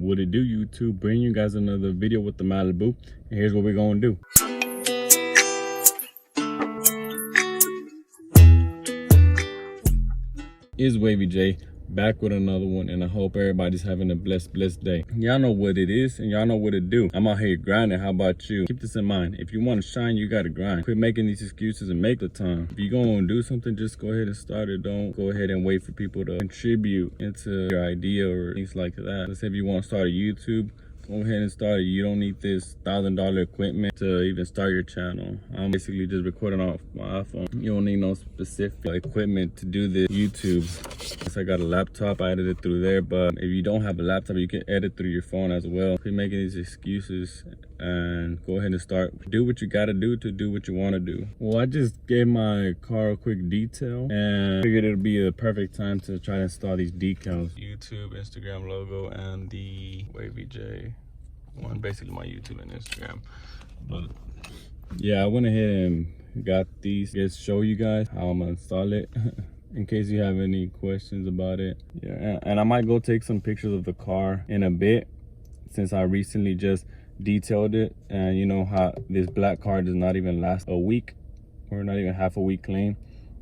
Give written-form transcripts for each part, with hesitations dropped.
What it do, YouTube? Bring you guys another video with the Malibu, and here's what we're gonna do. It's Wavy J, back with another one, and I hope everybody's having a blessed day. Y'all know what it is, and y'all know what it do. I'm out here grinding. How about you? Keep this in mind. If you want to shine, you gotta grind. Quit making these excuses and make the time. If you're gonna do something, just go ahead and start it. Don't go ahead and wait for people to contribute into your idea or things like that. Let's say if you want to start a YouTube, go ahead and start it. You don't need this $1,000 equipment to even start your channel. I'm basically just recording off my iPhone. You don't need no specific equipment to do this YouTube. Since I got a laptop, I edit it through there, but if you don't have a laptop, you can edit through your phone as well. Quit making these excuses and go ahead and start. Do what you gotta do to do what you wanna do. Well, I just gave my car a quick detail and figured it'd be a perfect time to try to install these decals. YouTube, Instagram logo, and the Wavy J one, basically my YouTube and Instagram. But yeah, I went ahead and got these. Just show you guys how I'm gonna install it in case you have any questions about it. Yeah, and I might go take some pictures of the car in a bit since I recently just detailed it, and you know how this black car does not even last a week or not even half a week clean.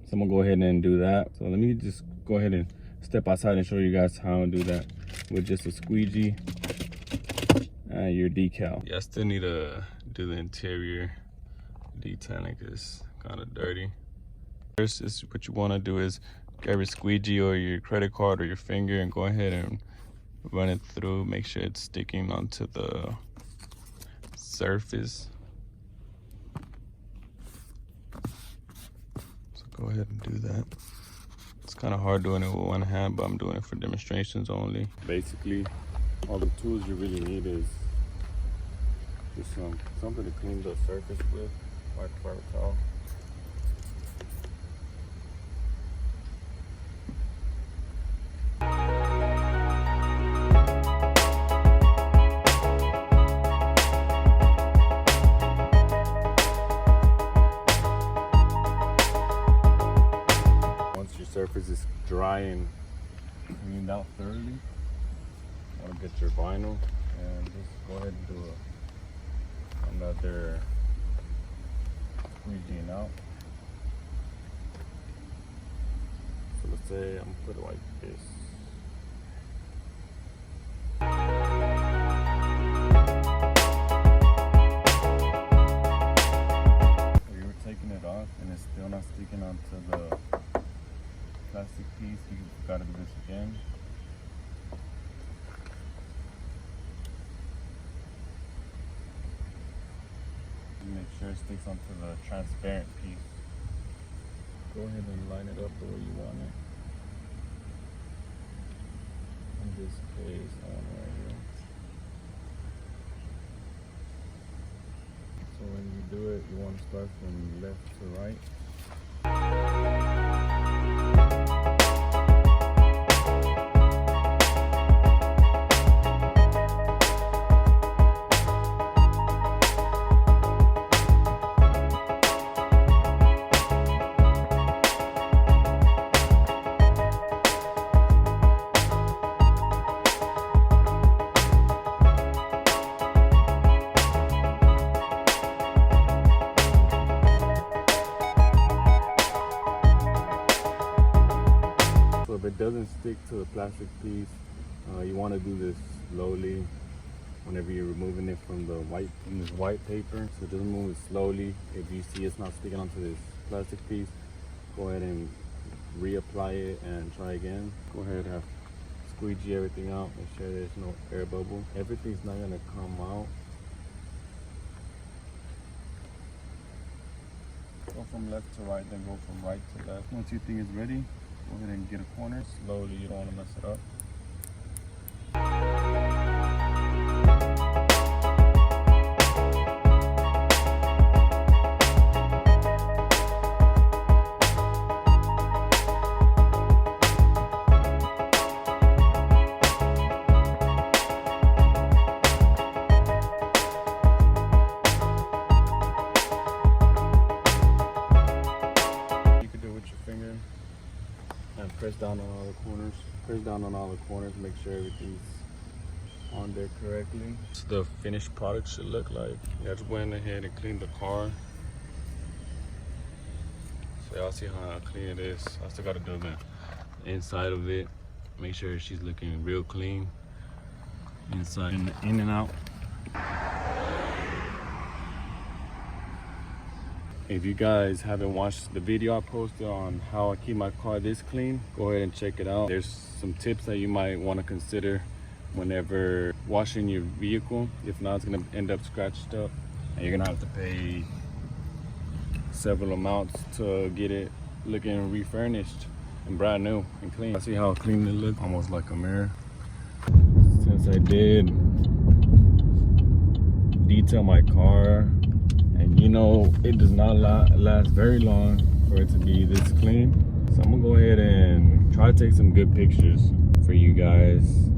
So I'm gonna go ahead and do that. So let me just go ahead and step outside and show you guys how to do that with just a squeegee and your decal. Yeah, I still need to do the interior detailing because it's kind of dirty. First, is what you want to do is grab your squeegee or your credit card or your finger and go ahead and run it through. Make sure it's sticking onto the surface. So go ahead and do that. It's kind of hard doing it with one hand, but I'm doing it for demonstrations only. Basically, all the tools you really need is just something to clean the surface with, like a paper towel. Once your surface is dry and cleaned out thoroughly, you want to get your vinyl and just go ahead and do another squeegeeing out. So let's say I'm gonna put it like this. If you were taking it off and it's still not sticking onto the plastic piece, you gotta do this again. Make sure it sticks onto the transparent piece. Go ahead and line it up the way you want it. In this case, I want it right here. So when you do it, you want to start from left to right. So if it doesn't stick to the plastic piece, you want to do this slowly whenever you're removing it from the this white paper. So just move it slowly. If you see it's not sticking onto this plastic piece, go ahead and reapply it and try again. Go ahead and squeegee everything out. Make sure there's no air bubble. Everything's not going to come out. Go from left to right, then go from right to left. Once you think it's ready, go ahead and get a corner. Slowly, you don't want to mess it up. And press down on all the corners. Press down on all the corners, make sure everything's on there correctly. This the finished product should look like. Yeah, I just went ahead and cleaned the car. So y'all see how clean it is. I still gotta do the inside of it. Make sure she's looking real clean. Inside and in and out. If you guys haven't watched the video I posted on how I keep my car this clean, go ahead and check it out. There's some tips that you might want to consider whenever washing your vehicle. If not, it's gonna end up scratched up and you're gonna have to pay several amounts to get it looking refurnished and brand new and clean. See how clean it looks? Almost like a mirror. Since I did detail my car, and you know it does not last very long for it to be this clean, so I'm gonna go ahead and try to take some good pictures for you guys.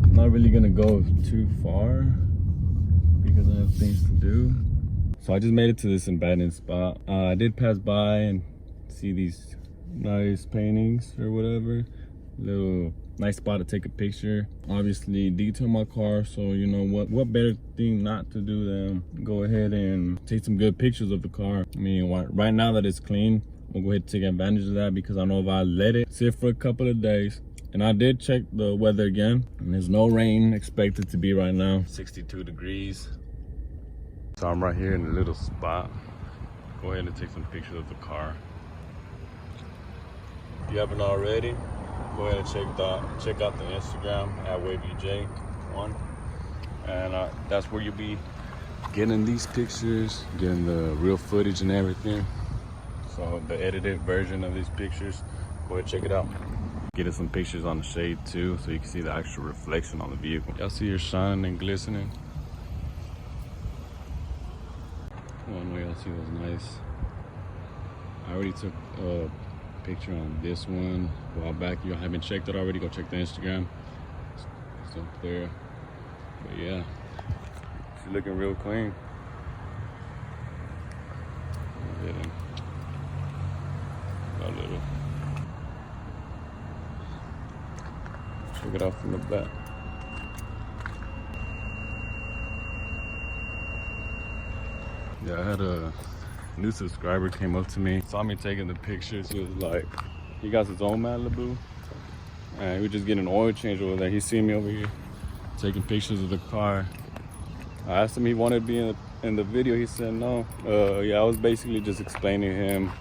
I'm not really gonna go too far because I have things to do. So I just made it to this abandoned spot. I did pass by and see these nice paintings or whatever. Little nice spot to take a picture. Obviously detail my car, so you know what better thing not to do than go ahead and take some good pictures of the car. I mean, right now that it's clean, we'll go ahead and take advantage of that, because I know if I let it sit for a couple of days, and I did check the weather again, and there's no rain expected to be right now. 62 degrees. So I'm right here in a little spot. Go ahead and take some pictures of the car. If you haven't already, go ahead and check out the Instagram at WavyJ1, and that's where you'll be getting these pictures, getting the real footage and everything. So the edited version of these pictures, go ahead and check it out. Getting some pictures on the shade too, so you can see the actual reflection on the vehicle. Y'all see her shining and glistening. One way y'all see was nice. I already took a picture on this one a while back. You haven't checked it already, go check the Instagram. It's up there. But yeah, she's looking real clean. A little. Check it out from the back. Yeah, I had a new subscriber came up to me, saw me taking the pictures. He was like, he got his own Malibu, and we were just getting an oil change over there. He seen me over here taking pictures of the car. I asked him if he wanted to be in the video. He said no. Yeah, I was basically just explaining to him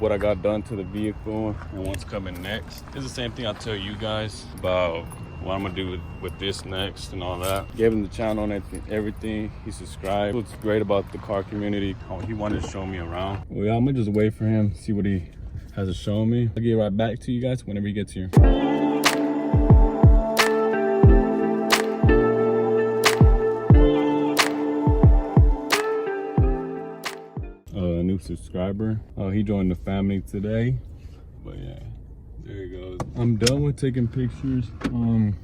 what I got done to the vehicle and what's coming next. It's the same thing I tell you guys about what I'm gonna do with this next and all that. Gave him the channel and everything. He subscribed. What's great about the car community, he wanted to show me around. Well, yeah, I'm gonna just wait for him, see what he has to show me. I'll get right back to you guys whenever he gets here. A new subscriber. He joined the family today. But yeah, there he goes. I'm done with taking pictures.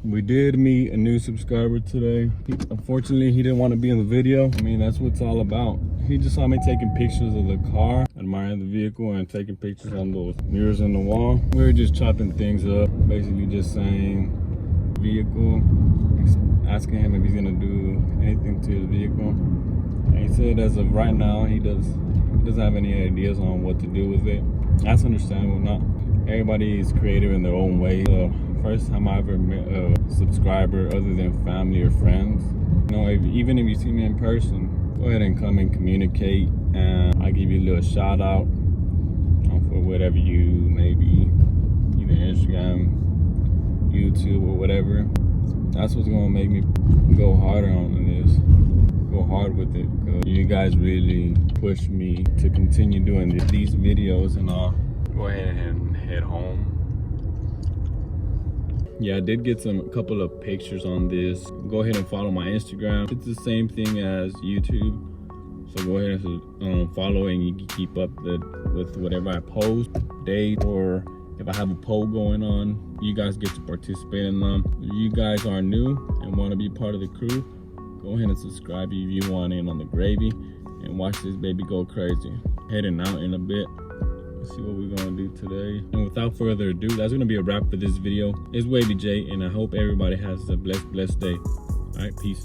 We did meet a new subscriber today. Unfortunately, he didn't want to be in the video. I mean, that's what it's all about. He just saw me taking pictures of the car, admiring the vehicle, and taking pictures on those mirrors in the wall. We were just chopping things up, basically just saying vehicle, asking him if he's gonna do anything to his vehicle. And he said as of right now, he doesn't have any ideas on what to do with it. That's understandable. Not everybody is creative in their own way. The first time I ever met a subscriber other than family or friends, you know, even if you see me in person, go ahead and come and communicate, and I'll give you a little shout out for whatever you maybe, either Instagram, YouTube, or whatever. That's what's gonna make me go harder on this, go hard with it, because you guys really push me to continue doing these videos, and I'll go ahead and head home. Yeah, I did get a couple of pictures on this. Go ahead and follow my Instagram. It's the same thing as YouTube, so go ahead and follow, and you can keep up with whatever I post, date, or if I have a poll going on, you guys get to participate in them. If you guys are new and want to be part of the crew, go ahead and subscribe if you want in on the gravy and watch this baby go crazy. Heading out in a bit. Let's see what we're gonna do today. And without further ado, that's gonna be a wrap for this video. It's Wavy J, and I hope everybody has a blessed day. All right, peace.